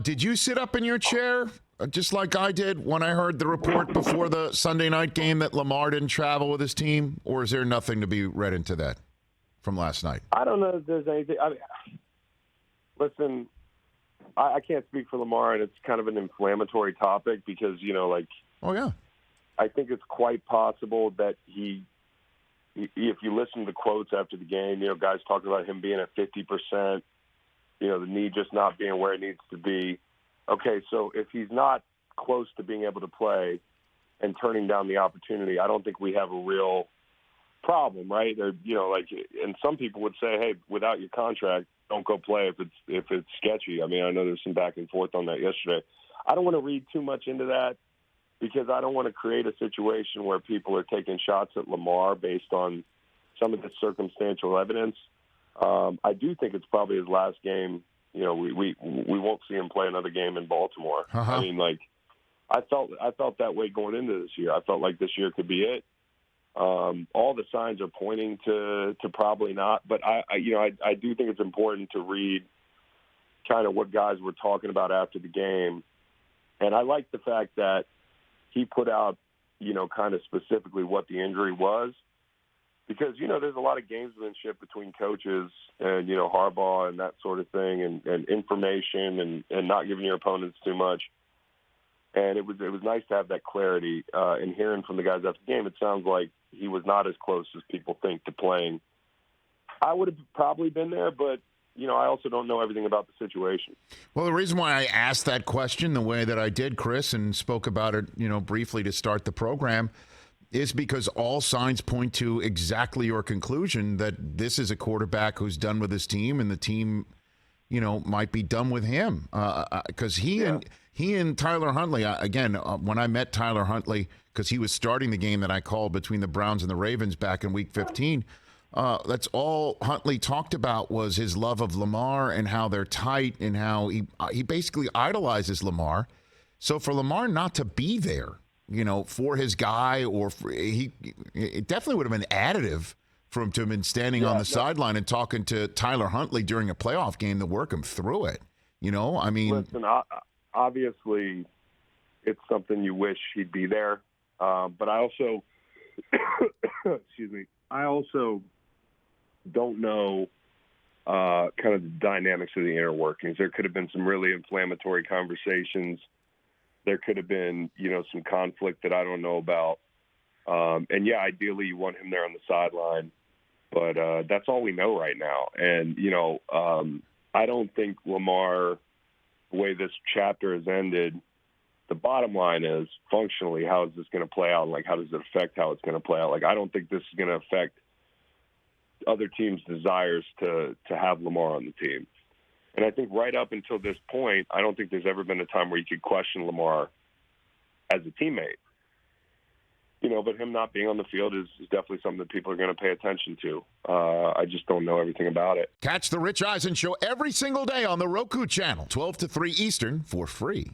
did you sit up in your chair just like I did when I heard the report before the Sunday night game that Lamar didn't travel with his team? Or is there nothing to be read into that from last night? I don't know if there's anything. I mean, listen, I can't speak for Lamar, and it's kind of an inflammatory topic because, Oh, yeah. I think it's quite possible that if you listen to the quotes after the game, guys talking about him being at 50%, the knee just not being where it needs to be. Okay, so if he's not close to being able to play and turning down the opportunity, I don't think we have a real problem, right? Or, and some people would say, hey, without your contract, don't go play if it's sketchy. I mean, I know there's some back and forth on that yesterday. I don't want to read too much into that because I don't want to create a situation where people are taking shots at Lamar based on some of the circumstantial evidence. I do think it's probably his last game. We won't see him play another game in Baltimore. Uh-huh. I mean, I felt that way going into this year. I felt like this year could be it. All the signs are pointing to probably not, but I do think it's important to read kind of what guys were talking about after the game, and I like the fact that he put out kind of specifically what the injury was. Because, there's a lot of gamesmanship between coaches and, Harbaugh and that sort of thing and information and not giving your opponents too much. And it was nice to have that clarity. And hearing from the guys after the game, it sounds like he was not as close as people think to playing. I would have probably been there, but, I also don't know everything about the situation. Well, the reason why I asked that question the way that I did, Chris, and spoke about it, briefly to start the program, is because all signs point to exactly your conclusion that this is a quarterback who's done with his team and the team, might be done with him. Because he and Tyler Huntley, again, when I met Tyler Huntley, because he was starting the game that I called between the Browns and the Ravens back in Week 15, that's all Huntley talked about was his love of Lamar and how they're tight and how he basically idolizes Lamar. So for Lamar not to be there, for his guy, it definitely would have been additive for him to have been standing on the sideline and talking to Tyler Huntley during a playoff game to work him through it. I mean, listen, obviously, it's something you wish he'd be there, but I also, excuse me, I also don't know kind of the dynamics of the inner workings. There could have been some really inflammatory conversations. There could have been, some conflict that I don't know about. And, ideally you want him there on the sideline. But that's all we know right now. And, I don't think Lamar, the way this chapter has ended, the bottom line is functionally how is this going to play out? Like, how does it affect how it's going to play out? Like, I don't think this is going to affect other teams' desires to have Lamar on the team. And I think right up until this point, I don't think there's ever been a time where you could question Lamar as a teammate. But him not being on the field is definitely something that people are going to pay attention to. I just don't know everything about it. Catch the Rich Eisen Show every single day on the Roku channel, 12 to 3 Eastern, for free.